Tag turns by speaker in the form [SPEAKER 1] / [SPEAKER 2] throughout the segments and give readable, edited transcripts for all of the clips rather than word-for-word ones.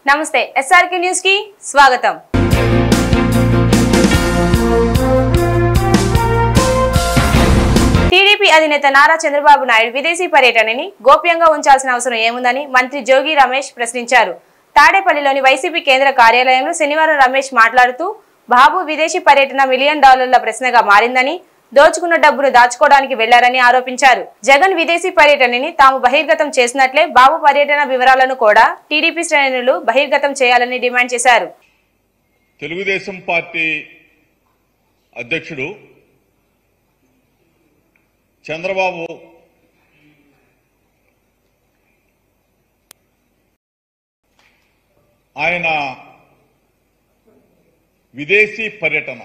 [SPEAKER 1] నమస్తే SRK news కి స్వాగతం. టీడీపీ అధినేత నారా చంద్రబాబు నాయుడు విదేశీ పర్యటనని గోప్యంగా ఉంచాల్సిన అవసరం ఏముందని మంత్రి జోగి రమేష్ ప్రశ్నించారు. తాడేపల్లిలోని వైసీపీ కేంద్ర కార్యాలయంలో శనివారం రమేష్ మాట్లాడుతూ బాబు విదేశీ పర్యటన $1 మిలియన్ ప్రశ్నగా మారిందని, దోచుకున్న డబ్బును దాచుకోవడానికి వెళ్లారని ఆరోపించారు. జగన్ విదేశీ పర్యటనని తాము బహిర్గతం చేసినట్లే బాబు పర్యటన వివరాలను కూడా టీడీపీ శ్రేణులు బహిర్గతం చేయాలని డిమాండ్ చేశారు.
[SPEAKER 2] తెలుగుదేశం పార్టీ అధ్యక్షుడు చంద్రబాబు ఆయన విదేశీ పర్యటన,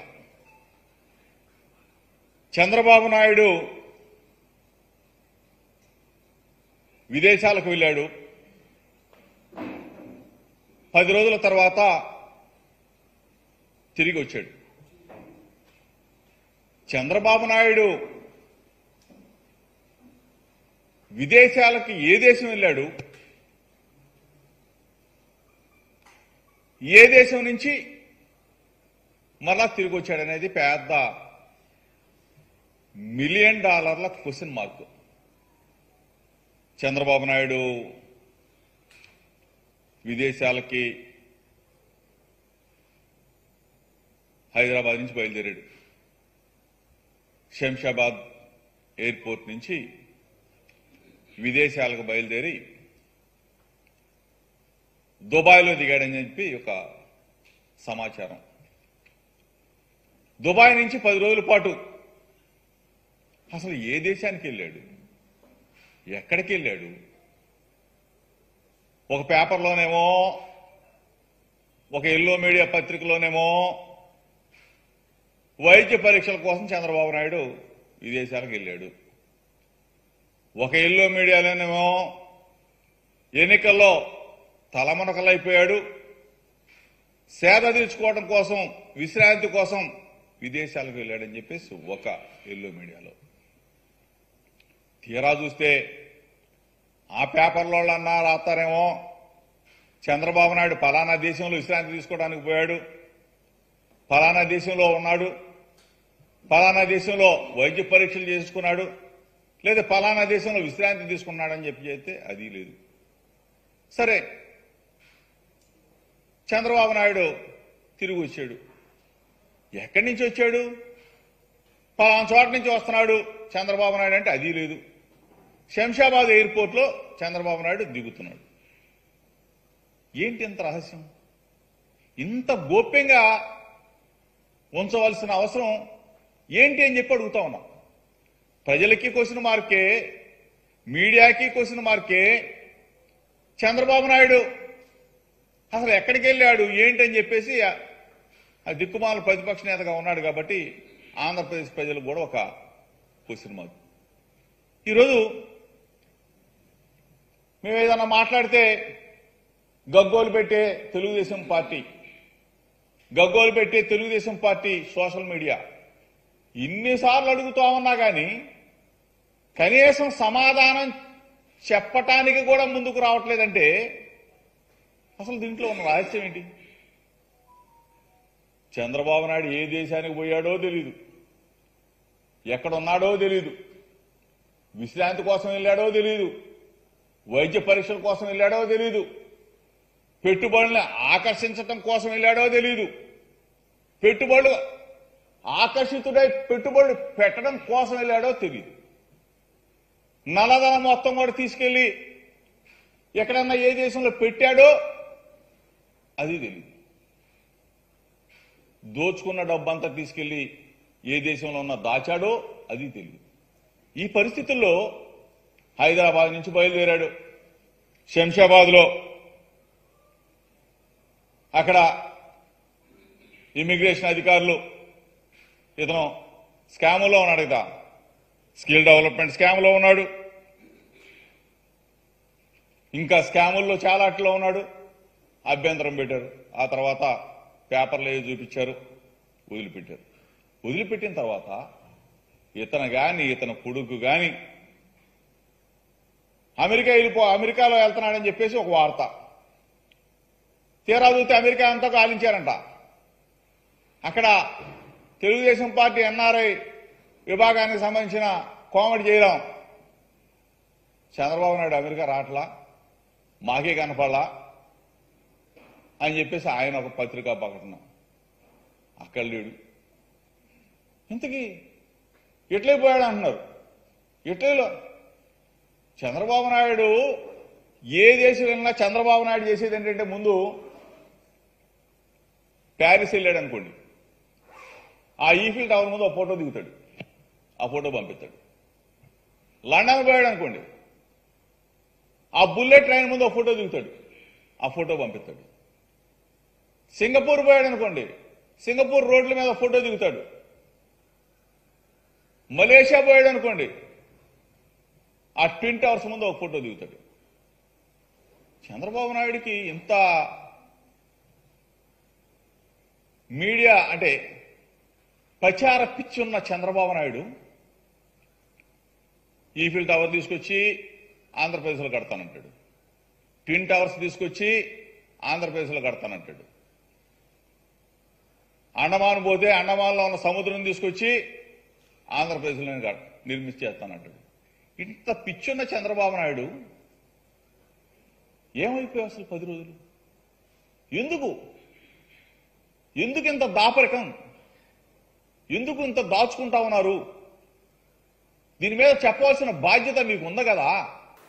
[SPEAKER 2] చంద్రబాబు నాయుడు విదేశాలకు వెళ్ళాడు. 10 రోజుల తర్వాత తిరిగి వచ్చాడు. చంద్రబాబు నాయుడు విదేశాలకు ఏ దేశం వెళ్ళాడు, ఏ దేశం నుంచి మరలా తిరిగి వచ్చాడనేది పెద్ద $1 million question mark. Chandrababu Naidu విదేశాలకి హైదరాబాద్ నుంచి బయలుదేరాడు. శంషాబాద్ ఎయిర్పోర్ట్ నుంచి విదేశాలకు బయలుదేరి దుబాయ్లో దిగాడని చెప్పి ఒక సమాచారం. దుబాయ్ నుంచి 10 రోజుల పాటు అసలు ఏ దేశానికి వెళ్ళాడు, ఎక్కడికి వెళ్ళాడు? ఒక పేపర్లోనేమో, ఒక ఎల్లో మీడియా పత్రికలోనేమో వైద్య పరీక్షల కోసం చంద్రబాబు నాయుడు విదేశాలకు వెళ్ళాడు. ఒక ఎల్లో మీడియాలోనేమో ఎన్నికల్లో తలమునకలైపోయాడు, సేద తీర్చుకోవడం కోసం, విశ్రాంతి కోసం విదేశాలకు వెళ్ళాడని చెప్పేసి ఒక ఎల్లో మీడియాలో. తీరా చూస్తే ఆ పేపర్లో అన్నా రాస్తారేమో చంద్రబాబు నాయుడు ఫలానా దేశంలో విశ్రాంతి తీసుకోవడానికి పోయాడు, ఫలానా దేశంలో ఉన్నాడు, ఫలానా దేశంలో వైద్య పరీక్షలు చేసుకున్నాడు, లేదా ఫలానా దేశంలో విశ్రాంతి తీసుకున్నాడని చెప్పి చెప్తే అది లేదు. సరే, చంద్రబాబు నాయుడు తిరిగి వచ్చాడు. ఎక్కడి నుంచి వచ్చాడు? ఫలానా చోట నుంచి వస్తున్నాడు చంద్రబాబు నాయుడు అంటే అది లేదు. శంషాబాద్ ఎయిర్పోర్ట్లో చంద్రబాబు నాయుడు దిగుతున్నాడు. ఏంటి ఇంత రహస్యం? ఇంత గోప్యంగా ఉంచవలసిన అవసరం ఏంటి అని చెప్పి అడుగుతా ఉన్నాం. ప్రజలకి క్వశ్చన్ మార్కే, మీడియాకి క్వశ్చన్ మార్కే. చంద్రబాబు నాయుడు అసలు ఎక్కడికి వెళ్ళాడు ఏంటి అని చెప్పేసి ఆ దిక్కుమాల ప్రతిపక్ష నేతగా ఉన్నాడు కాబట్టి ఆంధ్రప్రదేశ్ ప్రజలకు కూడా ఒక క్వశ్చన్ మార్క్. ఈరోజు మేము ఏదన్నా మాట్లాడితే గగ్గోలు పెట్టే తెలుగుదేశం పార్టీ సోషల్ మీడియా ఇన్నిసార్లు అడుగుతా ఉన్నా కానీ కనీసం సమాధానం చెప్పటానికి కూడా ముందుకు రావట్లేదంటే అసలు దీంట్లో ఉన్న రహస్యం ఏంటి? చంద్రబాబు నాయుడు ఏ దేశానికి పోయాడో తెలీదు, ఎక్కడున్నాడో తెలీదు, విశ్రాంతి కోసం వెళ్ళాడో తెలీదు, వైద్య పరీక్షల కోసం వెళ్ళాడో తెలీదు, పెట్టుబడులను ఆకర్షించటం కోసం వెళ్ళాడో తెలీదు, పెట్టుబడులు ఆకర్షితుడై పెట్టుబడులు పెట్టడం కోసం వెళ్ళాడో తెలియదు. నల్లధనం మొత్తం కూడా తీసుకెళ్లి ఎక్కడన్నా ఏ దేశంలో పెట్టాడో అది తెలియదు. దోచుకున్న డబ్బంతా తీసుకెళ్లి ఏ దేశంలో ఉన్న దాచాడో అది తెలియదు. ఈ పరిస్థితుల్లో హైదరాబాద్ నుంచి బయలుదేరాడు. శంషాబాద్లో అక్కడ ఇమిగ్రేషన్ అధికారులు ఇతను స్కాములో ఉన్నాడు కదా, స్కిల్ డెవలప్మెంట్ స్కామ్లో ఉన్నాడు, ఇంకా స్కాముల్లో చాలా అట్లా ఉన్నాడు. అభ్యంతరం పెట్టారు. ఆ తర్వాత పేపర్లు ఏవి చూపించారు, వదిలిపెట్టారు. వదిలిపెట్టిన తర్వాత ఇతను గాని ఇతను కొడుకు గాని అమెరికాలో వెళ్తున్నాడని చెప్పేసి ఒక వార్త. తీరా చూస్తే అమెరికా అంతా కాలించారంట. అక్కడ తెలుగుదేశం పార్టీ ఎన్ఆర్ఐ విభాగానికి సంబంధించిన కోమటి జయరాం చంద్రబాబు నాయుడు అమెరికా రాట్లా, మాకే కనపడలా అని చెప్పేసి ఆయన ఒక పత్రికా ప్రకటన. అక్కడ లేడు. ఇంతకీ ఇట్లయిపోయాడు అంటున్నారు. ఇట్లీలో చంద్రబాబు నాయుడు ఏ దేశం వెళ్ళినా చంద్రబాబు నాయుడు చేసేది ఏంటంటే ముందు ప్యారిస్ వెళ్ళాడు అనుకోండి, ఆ ఈఫిల్ టవర్ ముందు ఆ ఫోటో దిగుతాడు, ఆ ఫోటో పంపిస్తాడు. లండన్ పోయాడు అనుకోండి, ఆ బుల్లెట్ ట్రైన్ ముందు ఆ ఫోటో దిగుతాడు, ఆ ఫోటో పంపిస్తాడు. సింగపూర్ పోయాడు అనుకోండి, సింగపూర్ రోడ్ల మీద ఫోటో దిగుతాడు. మలేషియా పోయాడు అనుకోండి, ఆ ట్విన్ టవర్స్ ముందు ఒక ఫోటో దిగుతాడు. చంద్రబాబు నాయుడికి ఇంత మీడియా అంటే ప్రచార పిచ్చి ఉన్న చంద్రబాబు నాయుడు ఈఫిల్ టవర్ తీసుకొచ్చి ఆంధ్రప్రదేశ్లో కడతానంటాడు, ట్విన్ టవర్స్ తీసుకొచ్చి ఆంధ్రప్రదేశ్లో కడతానంటాడు, అండమాన్ పోతే అండమాన్లో ఉన్న సముద్రం తీసుకొచ్చి ఆంధ్రప్రదేశ్లో నిర్మించేస్తానంటాడు. ఇంత పిచ్చున్న చంద్రబాబు నాయుడు ఏమైపోయావు అసలు 10 రోజులు? ఎందుకు ఇంత దాపరికం? ఎందుకు ఇంత దాచుకుంటా ఉన్నారు? దీని మీద చెప్పవలసిన బాధ్యత మీకు ఉంది కదా.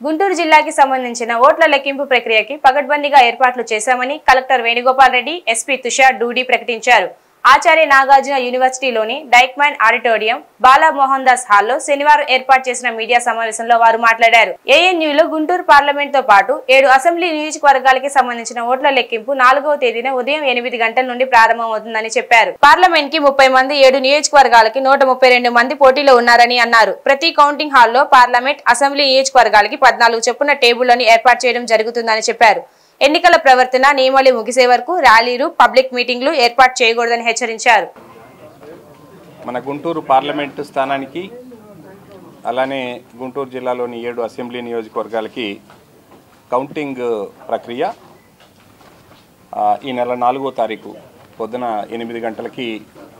[SPEAKER 1] గుంటూరు జిల్లాకి సంబంధించిన ఓట్ల లెక్కింపు ప్రక్రియకి పగడ్బందీగా ఏర్పాట్లు చేశామని కలెక్టర్ వేణుగోపాల్ రెడ్డి, ఎస్పీ తుషార్ డూడి ప్రకటించారు. ఆచార్య నాగార్జున యూనివర్సిటీలోని డైక్మాన్ ఆడిటోరియం బాలా మోహన్ దాస్ హాల్లో శనివారం ఏర్పాటు చేసిన మీడియా సమావేశంలో వారు మాట్లాడారు. ఏఎన్యూలో గుంటూరు పార్లమెంట్ తో పాటు 7 అసెంబ్లీ నియోజకవర్గాలకి సంబంధించిన ఓట్ల లెక్కింపు 4వ తేదీన ఉదయం 8 గంటల నుండి ప్రారంభమవుతుందని చెప్పారు. పార్లమెంట్ కి 30 మంది, 7 నియోజకవర్గాలకి 132 మంది పోటీలో ఉన్నారని అన్నారు. ప్రతి కౌంటింగ్ హాల్లో పార్లమెంట్, అసెంబ్లీ నియోజకవర్గాలకి 14 చొప్పున టేబుళ్లను ఏర్పాటు చేయడం జరుగుతుందని చెప్పారు. ఎన్నికల ప్రవర్తన నియమాలు ముగిసే వరకు ర్యాలీలు, పబ్లిక్ మీటింగ్లు ఏర్పాటు చేయకూడదని హెచ్చరించారు.
[SPEAKER 3] మన గుంటూరు పార్లమెంటు స్థానానికి అలానే గుంటూరు జిల్లాలోని 7 అసెంబ్లీ నియోజకవర్గాలకి కౌంటింగ్ ప్రక్రియ ఈ నెల 4వ తారీఖు పొద్దున 8 గంటలకి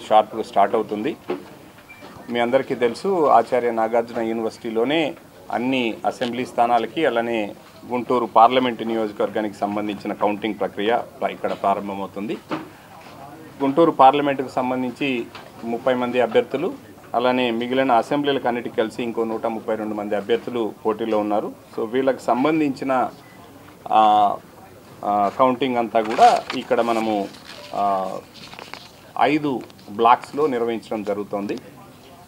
[SPEAKER 3] షార్ప్గా స్టార్ట్ అవుతుంది. మీ అందరికీ తెలుసు, ఆచార్య నాగార్జున యూనివర్సిటీలోనే అన్ని అసెంబ్లీ స్థానాలకి అలానే గుంటూరు పార్లమెంటు నియోజకవర్గానికి సంబంధించిన కౌంటింగ్ ప్రక్రియ ఇక్కడ ప్రారంభమవుతుంది. గుంటూరు పార్లమెంటుకు సంబంధించి 30 మంది అభ్యర్థులు, అలానే మిగిలిన అసెంబ్లీలకు అన్నిటికీ కలిసి ఇంకో 132 మంది అభ్యర్థులు పోటీలో ఉన్నారు. సో వీళ్ళకి సంబంధించిన కౌంటింగ్ అంతా కూడా ఇక్కడ మనము 5 బ్లాక్స్లో నిర్వహించడం జరుగుతోంది.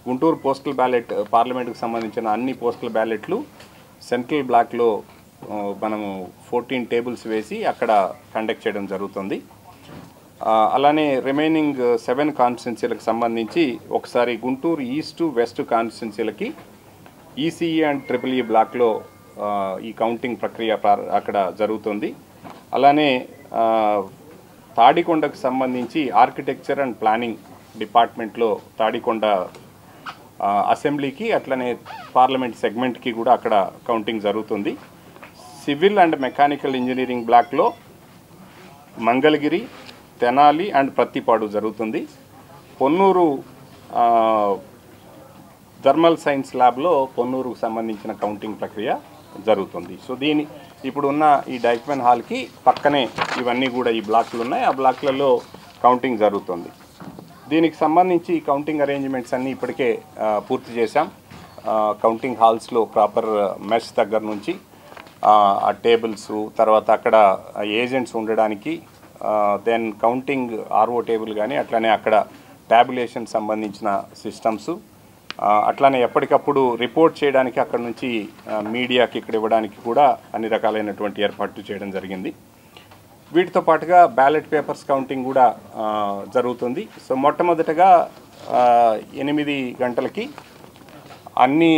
[SPEAKER 3] గుంటూరు పోస్టల్ బ్యాలెట్ పార్లమెంటుకు సంబంధించిన అన్ని పోస్టల్ బ్యాలెట్లు సెంట్రల్ బ్లాక్లో మనము 14 టేబుల్స్ వేసి అక్కడ కండక్ట్ చేయడం జరుగుతుంది. అలానే రిమైనింగ్ 7 కాన్స్టిట్యున్సీలకు సంబంధించి ఒకసారి గుంటూరు ఈస్ట్, వెస్ట్ కాన్స్టిట్యున్సీలకి ఈసీఈ అండ్ ట్రిపుల్ బ్లాక్లో ఈ కౌంటింగ్ ప్రక్రియ అక్కడ జరుగుతుంది. అలానే తాడికొండకు సంబంధించి ఆర్కిటెక్చర్ అండ్ ప్లానింగ్ డిపార్ట్మెంట్లో తాడికొండ అసెంబ్లీకి అట్లనే పార్లమెంట్ సెగ్మెంట్కి కూడా అక్కడ కౌంటింగ్ జరుగుతుంది. సివిల్ అండ్ మెకానికల్ ఇంజనీరింగ్ బ్లాక్లో మంగళగిరి, తెనాలి అండ్ ప్రత్తిపాడు జరుగుతుంది. పొన్నూరు థర్మల్ సైన్స్ ల్యాబ్లో పొన్నూరుకు సంబంధించిన కౌంటింగ్ ప్రక్రియ జరుగుతుంది. సో ఇప్పుడున్న ఈ డైక్మెన్ హాల్కి పక్కనే ఇవన్నీ కూడా ఈ బ్లాక్లు ఉన్నాయి, ఆ బ్లాక్లలో కౌంటింగ్ జరుగుతుంది. దీనికి సంబంధించి కౌంటింగ్ అరేంజ్మెంట్స్ అన్నీ ఇప్పటికే పూర్తి చేశాం. కౌంటింగ్ హాల్స్లో ప్రాపర్ మెష్ దగ్గర నుంచి ఆ టేబుల్స్, తర్వాత అక్కడ ఏజెంట్స్ ఉండడానికి, దెన్ కౌంటింగ్ ఆర్ఓ టేబుల్ కానీ అట్లనే అక్కడ ట్యాబులేషన్ సంబంధించిన సిస్టమ్స్, అట్లానే ఎప్పటికప్పుడు రిపోర్ట్ చేయడానికి అక్కడ నుంచి మీడియాకి ఇక్కడ ఇవ్వడానికి కూడా అన్ని రకాలైనటువంటి ఏర్పాట్లు చేయడం జరిగింది. వీటితో పాటుగా బ్యాలెట్ పేపర్స్ కౌంటింగ్ కూడా జరుగుతుంది. సో మొట్టమొదటగా 8 గంటలకి అన్ని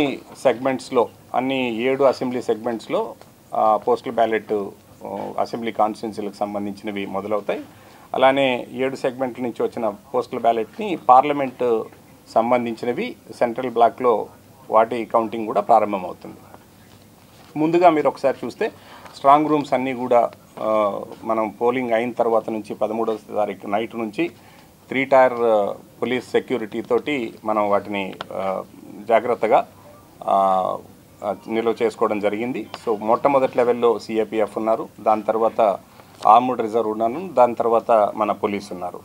[SPEAKER 3] సెగ్మెంట్స్లో, అన్ని 7 అసెంబ్లీ సెగ్మెంట్స్లో పోస్టల్ బ్యాలెట్ అసెంబ్లీ కాన్స్టిట్యున్సీలకు సంబంధించినవి మొదలవుతాయి. అలానే 7 సెగ్మెంట్ల నుంచి వచ్చిన పోస్టల్ బ్యాలెట్ని పార్లమెంటు సంబంధించినవి సెంట్రల్ బ్లాక్లో వాటి కౌంటింగ్ కూడా ప్రారంభమవుతుంది. ముందుగా మీరు ఒకసారి చూస్తే స్ట్రాంగ్ రూమ్స్ అన్నీ కూడా మనం పోలింగ్ అయిన తర్వాత నుంచి 13వ తారీఖు నైట్ నుంచి 3 టైర్ పోలీస్ సెక్యూరిటీ తోటి మనం వాటిని జాగ్రత్తగా నిల్వ చేసుకోవడం జరిగింది. సో మొట్టమొదటి లెవెల్లో సిఏపిఎఫ్ ఉన్నారు, దాని తర్వాత ఆర్మ్డ్ రిజర్వ్ ఉన్నాను, దాని తర్వాత మన పోలీసు ఉన్నారు.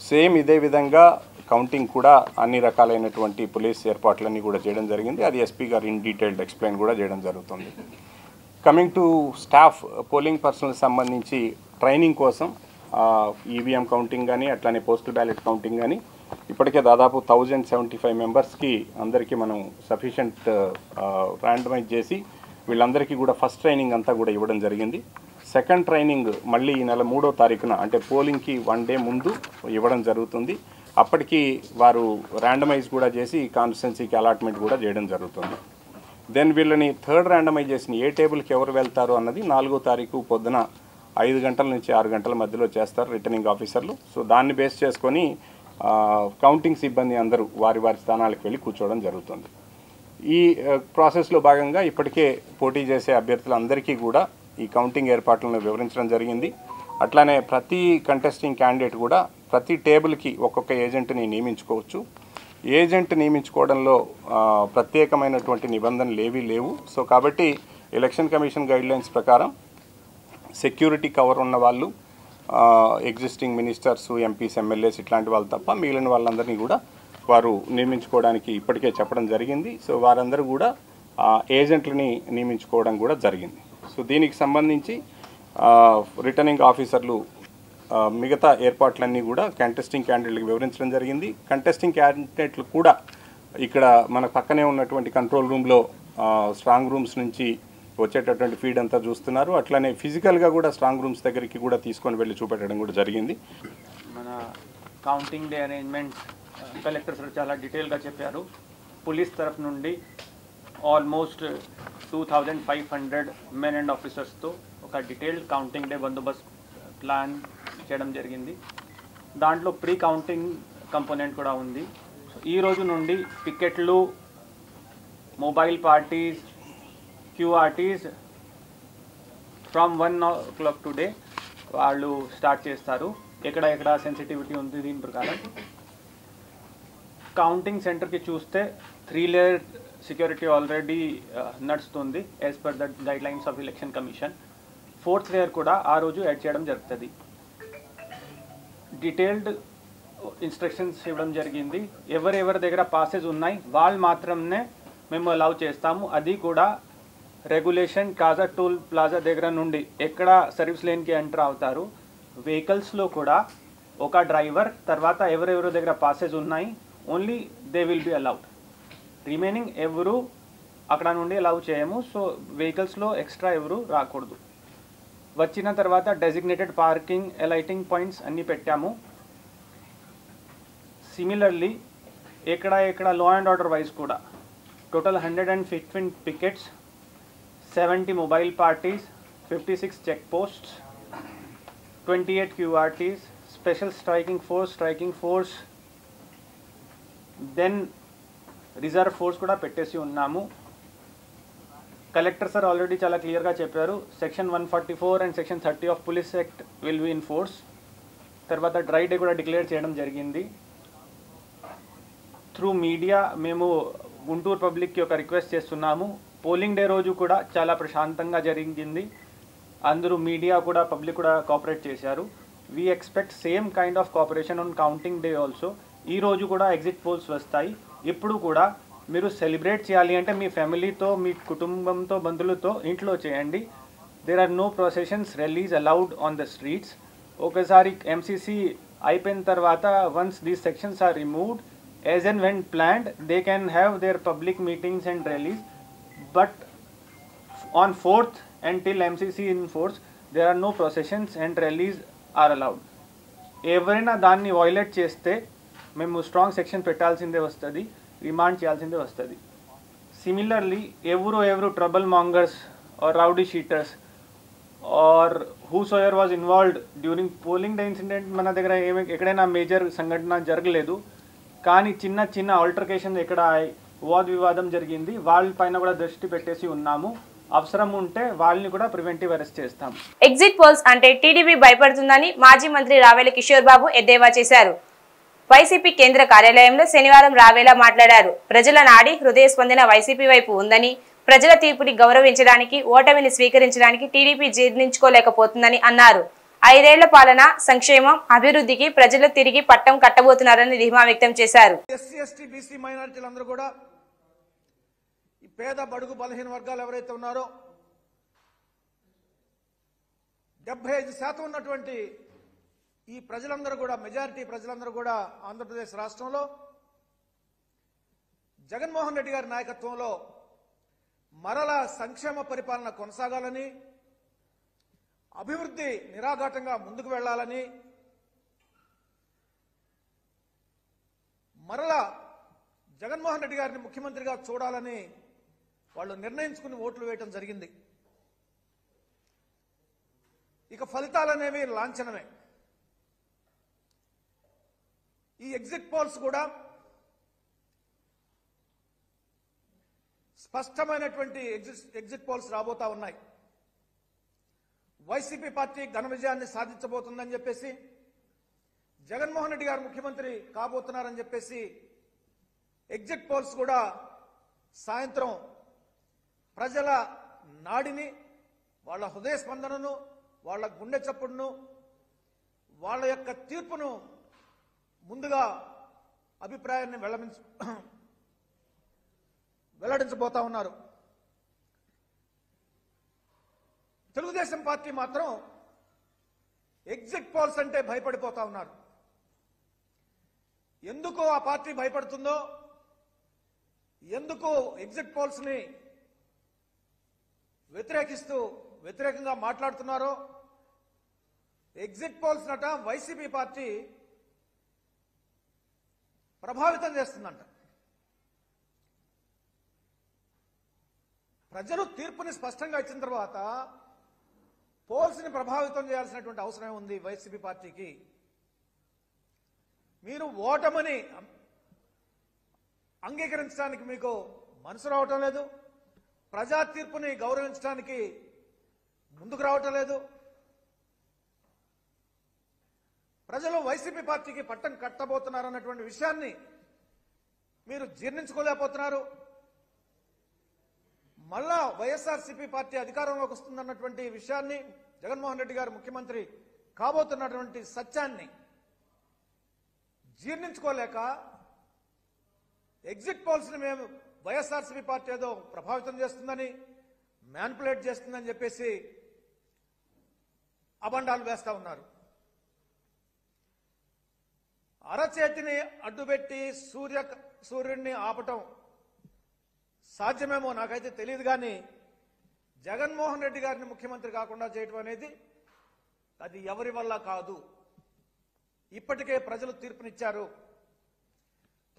[SPEAKER 3] సేమ్ ఇదే విధంగా కౌంటింగ్ కూడా అన్ని రకాలైనటువంటి పోలీస్ ఏర్పాట్లన్నీ కూడా చేయడం జరిగింది. అది ఎస్పీ గారు ఇన్ డీటెయిల్డ్ ఎక్స్ప్లెయిన్ కూడా చేయడం జరుగుతుంది. Coming to staff, polling personnel సంబంధించి ట్రైనింగ్ కోసం ఈవీఎం కౌంటింగ్ కానీ అట్లానే పోస్టల్ బ్యాలెట్ కౌంటింగ్ కానీ ఇప్పటికే దాదాపు 1075 మెంబర్స్కి అందరికీ మనం సఫిషియంట్ ర్యాండమైజ్ చేసి వీళ్ళందరికీ కూడా ఫస్ట్ ట్రైనింగ్ అంతా కూడా ఇవ్వడం జరిగింది. సెకండ్ ట్రైనింగ్ మళ్ళీ ఈ నెల 3వ తారీఖున అంటే పోలింగ్కి 1 డే ముందు ఇవ్వడం జరుగుతుంది. అప్పటికి వారు ర్యాండమైజ్ కూడా చేసి కాన్స్టిట్యున్సీకి అలాట్మెంట్ కూడా చేయడం జరుగుతుంది. దెన్ వీళ్ళని థర్డ్ ర్యాండమైజేషన్ ఏ టేబుల్కి ఎవరు వెళ్తారు అన్నది 4వ తారీఖు పొద్దున 5 గంటల నుంచి 6 గంటల మధ్యలో చేస్తారు రిటర్నింగ్ ఆఫీసర్లు. సో దాన్ని బేస్ చేసుకొని కౌంటింగ్ సిబ్బంది అందరూ వారి వారి స్థానాలకు వెళ్ళి కూర్చోవడం జరుగుతుంది. ఈ ప్రాసెస్లో భాగంగా ఇప్పటికే పోటీ చేసే అభ్యర్థులందరికీ కూడా ఈ కౌంటింగ్ ఏర్పాట్లను వివరించడం జరిగింది. అట్లానే ప్రతి కంటెస్టింగ్ క్యాండిడేట్ కూడా ప్రతి టేబుల్కి ఒక్కొక్క ఏజెంట్ని నియమించుకోవచ్చు. ఏజెంట్ నియమించుకోవడంలో ప్రత్యేకమైనటువంటి నిబంధనలు ఏవీ లేవు. సో కాబట్టి ఎలక్షన్ కమిషన్ గైడ్లైన్స్ ప్రకారం సెక్యూరిటీ కవర్ ఉన్న వాళ్ళు, ఎగ్జిస్టింగ్ మినిస్టర్స్, ఎంపీస్, ఎమ్మెల్యేస్ ఇట్లాంటి వాళ్ళు తప్ప మిగిలిన వాళ్ళందరినీ కూడా వారు నియమించుకోవడానికి ఇప్పటికే చెప్పడం జరిగింది. సో వారందరూ కూడా ఏజెంట్లని నియమించుకోవడం కూడా జరిగింది. సో దీనికి సంబంధించి రిటర్నింగ్ ఆఫీసర్లు మిగతా ఏర్పాట్లన్నీ కూడా కంటెస్టింగ్ క్యాండిడేట్లకు వివరించడం జరిగింది. కంటెస్టింగ్ క్యాండిడేట్లు కూడా ఇక్కడ మన పక్కనే ఉన్నటువంటి కంట్రోల్ రూమ్లో స్ట్రాంగ్ రూమ్స్ నుంచి వచ్చేటటువంటి ఫీడ్ అంతా చూస్తున్నారు. అట్లనే ఫిజికల్గా కూడా స్ట్రాంగ్ రూమ్స్ దగ్గరికి కూడా తీసుకొని వెళ్ళి చూపెట్టడం కూడా జరిగింది.
[SPEAKER 4] మన counting day arrangement collector sir చాలా డీటెయిల్గా చెప్పారు. పోలీస్ తరఫు నుండి ఆల్మోస్ట్ 2500 మెన్ అండ్ ఆఫీసర్స్తో ఒక డీటెయిల్డ్ కౌంటింగ్ డే బందోబస్తు ప్లాన్ చేయడం జరిగింది. దాంట్లో ప్రీ కౌంటింగ్ కంపోనెంట్ కూడా ఉంది. ఈ రోజు నుండి పికెట్లు, mobile parties, QRTs from 1 o'clock today వాళ్ళు స్టార్ట్ చేస్తారు. ఎక్కడ సెన్సిటివిటీ ఉంది దీని ప్రకారం. కౌంటింగ్ సెంటర్కి చూస్తే 3 లేయర్ సెక్యూరిటీ ఆల్రెడీ నడుస్తుంది as per the guide lines of election commission. 4th layer కూడా ఆ రోజు యాడ్ చేయడం జరుగుతుంది. డీటెయిల్డ్ ఇన్స్ట్రక్షన్స్ ఇవ్వడం జరిగింది. ఎవరెవరి దగ్గర పాసెస్ ఉన్నాయి వాళ్ళు మాత్రమే మేము అలౌ చేస్తాము. అది కూడా రెగ్యులేషన్ కాజా టోల్ ప్లాజా దగ్గర నుండి ఎక్కడ సర్వీస్ లేన్కి ఎంటర్ అవుతారు. వెహికల్స్లో కూడా ఒక డ్రైవర్ తర్వాత ఎవరెవరి దగ్గర పాసెస్ ఉన్నాయి only they will be allowed. Remaining ఎవరు అక్కడ నుండి అలౌ చేయము. సో వెహికల్స్లో ఎక్స్ట్రా ఎవరు రాకూడదు. వచ్చిన తర్వాత డెసిగ్నేటెడ్ పార్కింగ్, ఎలైటింగ్ పాయింట్స్ అన్నీ పెట్టాము. సిమిలర్లీ ఎక్కడ లా అండ్ ఆర్డర్ వైజ్ కూడా total 115 pickets, 70 mobile parties, 56 check posts, 28 QRTs, special striking force, then reserve force కూడా పెట్టేసి ఉన్నాము. కలెక్టర్ సార్ ఆల్రెడీ చాలా క్లియర్గా చెప్పారు. Section 144 and section 30 of police act will be in force. తర్వాత dry day కూడా declare చేయడం జరిగింది. త్రూ మీడియా మేము గుంటూరు పబ్లిక్కి ఒక రిక్వెస్ట్ చేస్తున్నాము. పోలింగ్ డే రోజు కూడా చాలా ప్రశాంతంగా జరిగింది. అందరూ మీడియా కూడా పబ్లిక్ కూడా కోఆపరేట్ చేశారు. We expect same kind of cooperation on counting day also. ఈ రోజు కూడా ఎగ్జిట్ పోల్స్ వస్తాయి. ఇప్పుడు కూడా మీరు సెలబ్రేట్ చేయాలి అంటే మీ ఫ్యామిలీతో, మీ కుటుంబంతో, బంధువులతో ఇంట్లో చేయండి. There are no processions, rallies allowed on the streets. ఒకసారి ఎంసీసీ అయిపోయిన తర్వాత once these sections are removed as and when planned, they can have their public meetings and rallies. But on 4th until MCC in force, there are no processions and rallies are allowed. ఎవరైనా దాన్ని violate చేస్తే మేము strong section పెట్టాల్సిందే వస్తుంది, remand చేయాల్సిందే వస్తుంది. Similarly ఎవరు trouble mongers or rowdy sheeters or whosoever was involved during polling day incident, మన దగ్గర ఎక్కడైనా మేజర్ సంఘటన జరగలేదు కానీ చిన్న ఆల్టర్కేషన్ ఎక్కడ వాద్ వివాదం జరిగింది, వాళ్ళ పైన కూడా దృష్టి పెట్టేసి ఉన్నాము. అవసరం ఉంటే వాళ్ళని కూడా ప్రివెంటివ్ అరెస్ట్ చేస్తాం.
[SPEAKER 1] ఎగ్జిట్ పోల్స్ అంటే టీడీపీ భయపడుతుందని మాజీ మంత్రి రావేల కిషోర్ బాబు ఎద్దేవా చేశారు. వైసీపీ కేంద్ర కార్యాలయంలో శనివారం రావేల మాట్లాడారు. ప్రజల నాడి హృదయ స్పందన వైసీపీ వైపు ఉందని, ప్రజల తీర్పుని గౌరవించడానికి, ఓటమిని స్వీకరించడానికి టీడీపీ జీర్ణించుకోలేకపోతుందని అన్నారు. 5 ఏళ్ల పాలన, సంక్షేమం, అభివృద్ధికి ప్రజలు తిరిగి పట్టం కట్టబోతున్నారని ధీమా వ్యక్తం చేశారు.
[SPEAKER 5] ఎస్సీ ఎస్టీ బీసీ మైనారిటీలందరూ కూడా ఈ పేద బడుగు బలహీన వర్గాలు ఎవరైతే ఉన్నారో 75% ఉన్నటువంటి ఈ ప్రజలందరూ కూడా, మెజారిటీ ప్రజలందరూ కూడా ఆంధ్రప్రదేశ్ రాష్ట్రంలో జగన్మోహన్ రెడ్డి గారి నాయకత్వంలో మరలా సంక్షేమ పరిపాలన కొనసాగాలని, అభివృద్ధి నిరాఘాటంగా ముందుకు వెళ్లాలని, మరలా జగన్మోహన్ రెడ్డి గారిని ముఖ్యమంత్రిగా చూడాలని వాళ్ళు నిర్ణయించుకుని ఓట్లు వేయటం జరిగింది. ఇక ఫలితాలనేవి లాంఛనమే. ఈ ఎగ్జిట్ పోల్స్ కూడా స్పష్టమైనటువంటి ఎగ్జిట్ పోల్స్ రాబోతా ఉన్నాయి. వైసీపీ పార్టీ ఘన విజయాన్ని సాధించబోతుందని చెప్పేసి, జగన్మోహన్ రెడ్డి గారు ముఖ్యమంత్రి కాబోతున్నారని చెప్పేసి ఎగ్జిట్ పోల్స్ కూడా సాయంత్రం ప్రజల నాడిని, వాళ్ళ హృదయ స్పందనను, వాళ్ళ గుండె చప్పుడును, వాళ్ళ యొక్క తీర్పును ముందుగా అభిప్రాయాన్ని వెల్లడించబోతా ఉన్నారు. తెలుగుదేశం పార్టీ మాత్రం ఎగ్జిట్ పోల్స్ అంటే భయపడిపోతా ఉన్నారు. ఎందుకు ఆ పార్టీ భయపడుతుందో, ఎందుకు ఎగ్జిట్ పోల్స్ ని వ్యతిరేకంగా మాట్లాడుతున్నారో, ఎగ్జిట్ పోల్స్ నట వైసీపీ పార్టీ ప్రభావితం చేస్తుందంట. ప్రజలు తీర్పుని స్పష్టంగా ఇచ్చిన తర్వాత పోల్స్ ని ప్రభావితం చేయాల్సినటువంటి అవసరం ఉంది వైసీపీ పార్టీకి. మీరు ఓటమిని అంగీకరించడానికి మీకు మనసు రావటం లేదు, ప్రజా తీర్పుని గౌరవించడానికి ముందుకు రావటం లేదు. ప్రజలు వైసీపీ పార్టీకి పట్టం కట్టబోతున్నారన్నటువంటి విషయాన్ని మీరు జీర్ణించుకోలేకపోతున్నారు. మళ్ళా వైఎస్ఆర్సీపీ పార్టీ అధికారంలోకి వస్తుందన్నటువంటి విషయాన్ని, జగన్మోహన్ రెడ్డి గారు ముఖ్యమంత్రి కాబోతున్నటువంటి సత్యాన్ని జీర్ణించుకోలేక ఎగ్జిట్ పోల్స్ ని మేము వైఎస్ఆర్సీపీ పార్టీ ఏదో ప్రభావితం చేస్తుందని, మ్యానిపులేట్ చేస్తుందని చెప్పేసి అబండాలు వేస్తా ఉన్నారు. అరచేతిని అడ్డుపెట్టి సూర్యుడిని ఆపటం సాధ్యమేమో నాకైతే తెలియదు, కానీ జగన్మోహన్ రెడ్డి గారిని ముఖ్యమంత్రి కాకుండా చేయటం అనేది అది ఎవరి వల్ల కాదు. ఇప్పటికే ప్రజలు తీర్పునిచ్చారు.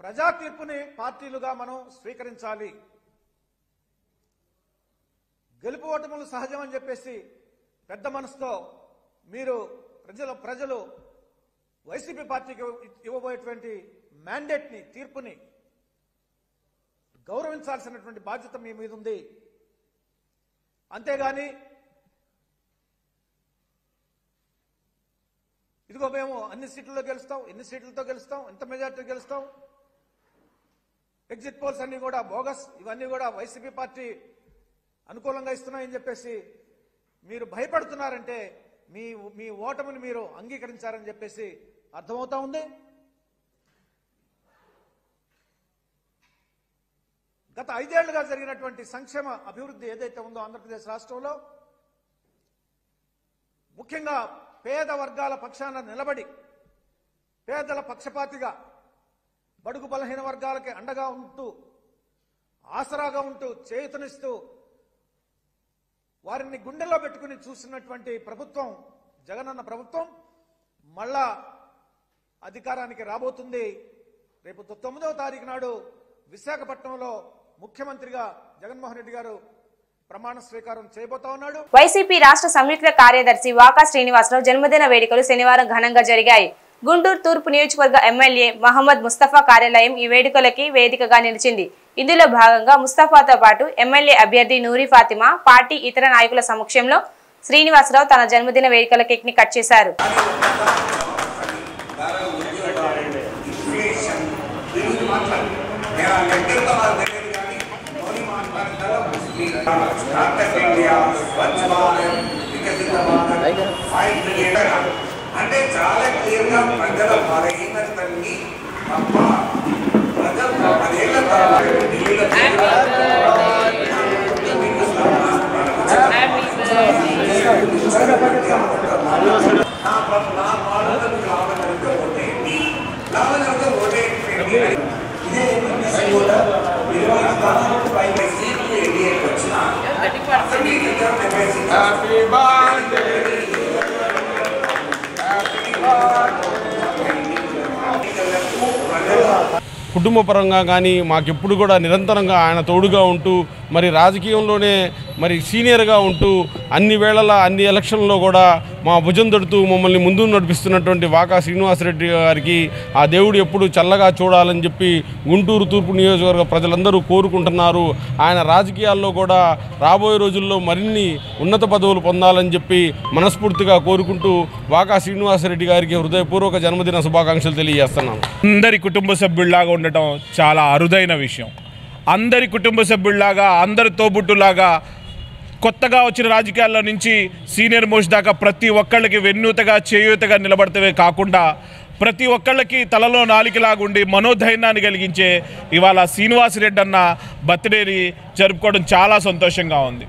[SPEAKER 5] ప్రజా తీర్పుని పార్టీలుగా మనం స్వీకరించాలి. గెలుపు ఓటములు సహజం అని చెప్పేసి పెద్ద మనసుతో మీరు ప్రజలు వైసీపీ పార్టీకి ఇవ్వబోయేటువంటి మ్యాండేట్ ని, తీర్పుని గౌరవించాల్సినటువంటి బాధ్యత మీ మీద ఉంది. అంతేగాని ఇదిగో మేము అన్ని సీట్లలో గెలుస్తాం, ఎన్ని సీట్లతో గెలుస్తాం, ఎంత మెజార్టీ గెలుస్తాం, ఎగ్జిట్ పోల్స్ అన్ని కూడా బోగస్, ఇవన్నీ కూడా వైసీపీ పార్టీ అనుకూలంగా ఇస్తున్నాయని చెప్పేసి మీరు భయపడుతున్నారంటే మీ ఓటమిని మీరు అంగీకరించారని చెప్పేసి అర్థమవుతా ఉంది. గత 5 ఏళ్లుగా జరిగినటువంటి సంక్షేమ అభివృద్ధి ఏదైతే ఉందో ఆంధ్రప్రదేశ్ రాష్ట్రంలో, ముఖ్యంగా పేద వర్గాల పక్షాన నిలబడి, పేదల పక్షపాతిగా, బడుగు బలహీన వర్గాలకి అండగా ఉంటూ, ఆసరాగా ఉంటూ, చేయూతనిస్తూ, వారిని గుండెల్లో పెట్టుకుని చూసినటువంటి ప్రభుత్వం, జగనన్న ప్రభుత్వం మళ్ళా అధికారానికి రాబోతుంది. రేపు 9వ తారీఖు నాడు విశాఖపట్నంలో ముఖ్యమంత్రిగా జగన్మోహన్ రెడ్డి గారు ప్రమాణ స్వీకారం చేయబోతా ఉన్నాడు.
[SPEAKER 1] వైసీపీ రాష్ట్ర సంయుక్త కార్యదర్శి వాకా శ్రీనివాసరావు జన్మదిన వేడుకలు శనివారం ఘనంగా జరిగాయి. గుంటూరు తూర్పు నియోజకవర్గ ఎమ్మెల్యే మహమ్మద్ ముస్తఫా కార్యాలయం ఈ వేడుకలకి వేదికగా నిలిచింది. ఇందులో భాగంగా ముస్తఫాతో పాటు ఎమ్మెల్యే అభ్యర్థి నూరి ఫాతిమా పార్టీ ఇతర నాయకుల సమక్షంలో శ్రీనివాసరావు తన జన్మదిన వేడుకల కేక్ ని కట్ చేశారు.
[SPEAKER 6] అంటే చాలా క్లియర్గా ప్రజల బలహీనతల్ని తప్ప ప్రజలు 10 ఏళ్ల తర్వాత
[SPEAKER 7] కుటుంబ పరంగా కానీ మాకెప్పుడు కూడా నిరంతరంగా ఆయన తోడుగా ఉంటూ మరి రాజకీయంలోనే మరి సీనియర్గా ఉంటూ అన్ని వేళలా అన్ని ఎలక్షన్లలో కూడా మా భుజం తడుతూ మమ్మల్ని ముందు నడిపిస్తున్నటువంటి వాకా శ్రీనివాసరెడ్డి గారికి ఆ దేవుడు ఎప్పుడు చల్లగా చూడాలని చెప్పి గుంటూరు తూర్పు నియోజకవర్గ ప్రజలందరూ కోరుకుంటున్నారు. ఆయన రాజకీయాల్లో కూడా రాబోయే రోజుల్లో మరిన్ని ఉన్నత పదవులు పొందాలని చెప్పి మనస్ఫూర్తిగా కోరుకుంటూ వాకా శ్రీనివాసరెడ్డి గారికి హృదయపూర్వక జన్మదిన శుభాకాంక్షలు తెలియజేస్తున్నాను.
[SPEAKER 8] అందరి కుటుంబ సభ్యుల్లాగా ఉండటం చాలా అరుదైన విషయం. అందరి కుటుంబ సభ్యుల్లాగా అందరి తోబుట్టులాగా కొత్తగా వచ్చిన రాజకీయాల్లో నుంచి సీనియర్ మోస్ట్ దాకా ప్రతి ఒక్కళ్ళకి వెన్నుతగా చేయూతగా నిలబడతవే కాకుండా ప్రతి ఒక్కళ్ళకి తలలో నాలికలాగుండి మనోధైర్యాన్ని కలిగించే ఇవాళ శ్రీనివాసరెడ్డి అన్న బర్త్డేని జరుపుకోవడం చాలా సంతోషంగా ఉంది.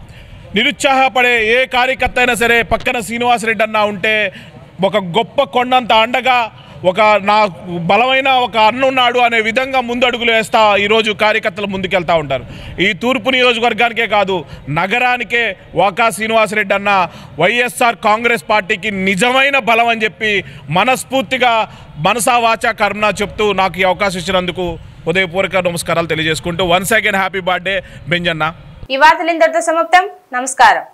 [SPEAKER 8] నిరుత్సాహపడే ఏ కార్యకర్త అయినా సరే పక్కన శ్రీనివాసరెడ్డి అన్న ఉంటే ఒక గొప్ప కొండంత అండగా ఒక నా బలమైన ఒక అన్నున్నాడు అనే విధంగా ముందడుగులు వేస్తా ఈరోజు కార్యకర్తలు ముందుకెళ్తూ ఉంటారు. ఈ తూర్పు నియోజకవర్గానికే కాదు నగరానికే వాకా శ్రీనివాసరెడ్డి అన్న వైఎస్ఆర్ కాంగ్రెస్ పార్టీకి నిజమైన బలం అని చెప్పి మనస్ఫూర్తిగా మనసా వాచా కర్మనా చెప్తూ నాకు ఈ అవకాశం ఇచ్చినందుకు హృదయపూర్వక నమస్కారాలు తెలియజేసుకుంటూ వన్స్ అగైన్ హ్యాపీ బర్త్డే బెంజన్న.
[SPEAKER 1] ఈ వార్తలు ఇంతటితో సమాప్తం. నమస్కారం.